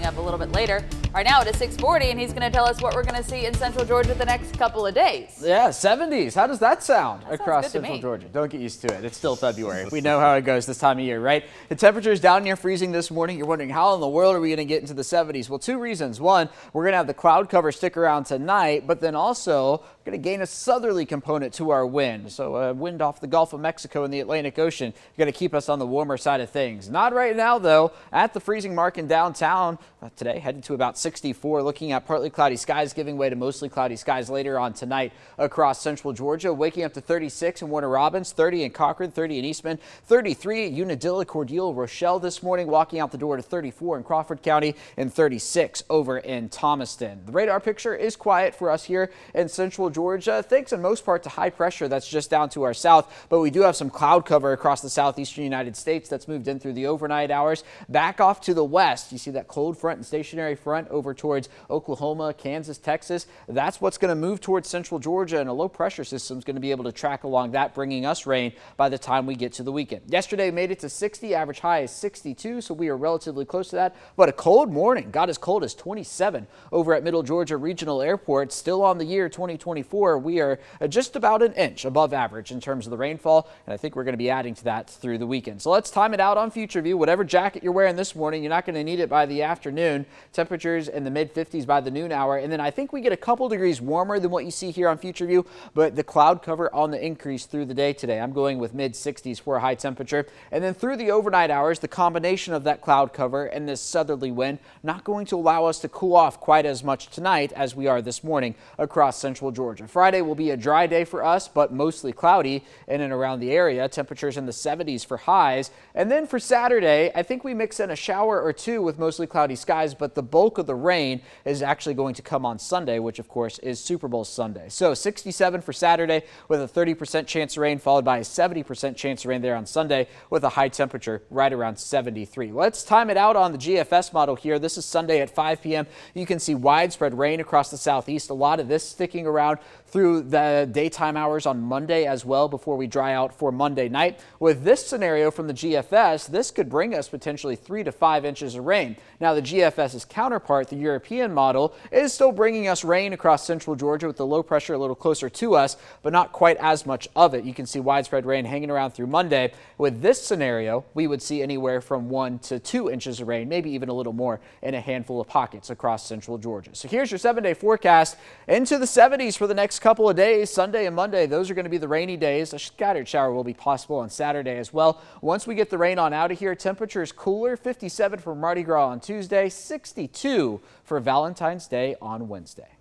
coming up a little bit later. Right now it is 6:40, and he's going to tell us what we're going to see in Central Georgia the next couple of days. Yeah, 70s. How does that sound across Central Central Georgia? Don't get used to it. It's still February. We know how it goes this time of year, right? The temperature is down near freezing this morning. You're wondering, how in the world are we going to get into the 70s? Well, two reasons. One, we're going to have the cloud cover stick around tonight, but then also we're going to gain a southerly component to our wind. So wind off the Gulf of Mexico and the Atlantic Ocean going to keep us on the warmer side of things. Not right now, though. At the freezing mark in downtown today, headed to about 64, looking at partly cloudy skies, giving way to mostly cloudy skies later on tonight across Central Georgia, waking up to 36 in Warner Robins, 30 in Cochran, 30 in Eastman, 33 at Unadilla, Cordele, Rochelle this morning, walking out the door to 34 in Crawford County and 36 over in Thomaston. The radar picture is quiet for us here in Central Georgia, thanks in most part to high pressure that's just down to our south, but we do have some cloud cover across the southeastern United States that's moved in through the overnight hours. Back off to the west, you see that cold front and stationary front over towards Oklahoma, Kansas, Texas. That's what's going to move towards Central Georgia, and a low pressure system is going to be able to track along that, bringing us rain by the time we get to the weekend. Yesterday made it to 60, average high is 62, so we are relatively close to that, but a cold morning got as cold as 27 over at Middle Georgia Regional Airport. Still on the year 2024, we are just about an inch above average in terms of the rainfall, and I think we're going to be adding to that through the weekend. So let's time it out on Future View. Whatever jacket you're wearing this morning, you're not going to need it by the afternoon. Temperatures in the mid 50s by the noon hour, and then I think we get a couple degrees warmer than what you see here on Future View, but the cloud cover on the increase through the day today. I'm going with mid 60s for a high temperature, and then through the overnight hours, the combination of that cloud cover and this southerly wind not going to allow us to cool off quite as much tonight as we are this morning across Central Georgia. Friday will be a dry day for us, but mostly cloudy in and around the area. Temperatures in the 70s for highs, and then for Saturday, I think we mix in a shower or two with mostly cloudy skies, but the bulk of the rain is actually going to come on Sunday, which of course is Super Bowl Sunday. So 67 for Saturday with a 30% chance of rain, followed by a 70% chance of rain there on Sunday with a high temperature right around 73. Let's time it out on the GFS model here. This is Sunday at 5 p.m. You can see widespread rain across the southeast. A lot of this sticking around through the daytime hours on Monday as well before we dry out for Monday night. With this scenario from the GFS, this could bring us potentially 3 to 5 inches of rain. Now the GFS's counterpart, the European model, is still bringing us rain across Central Georgia with the low pressure a little closer to us, but not quite as much of it. You can see widespread rain hanging around through Monday. With this scenario, we would see anywhere from 1 to 2 inches of rain, maybe even a little more in a handful of pockets across Central Georgia. So here's your 7-day forecast into the 70s for the next couple of days. Sunday and Monday, those are going to be the rainy days. A scattered shower will be possible on Saturday as well. Once we get the rain on out of here, temperatures cooler, 57 for Mardi Gras on Tuesday, 62 for Valentine's Day on Wednesday.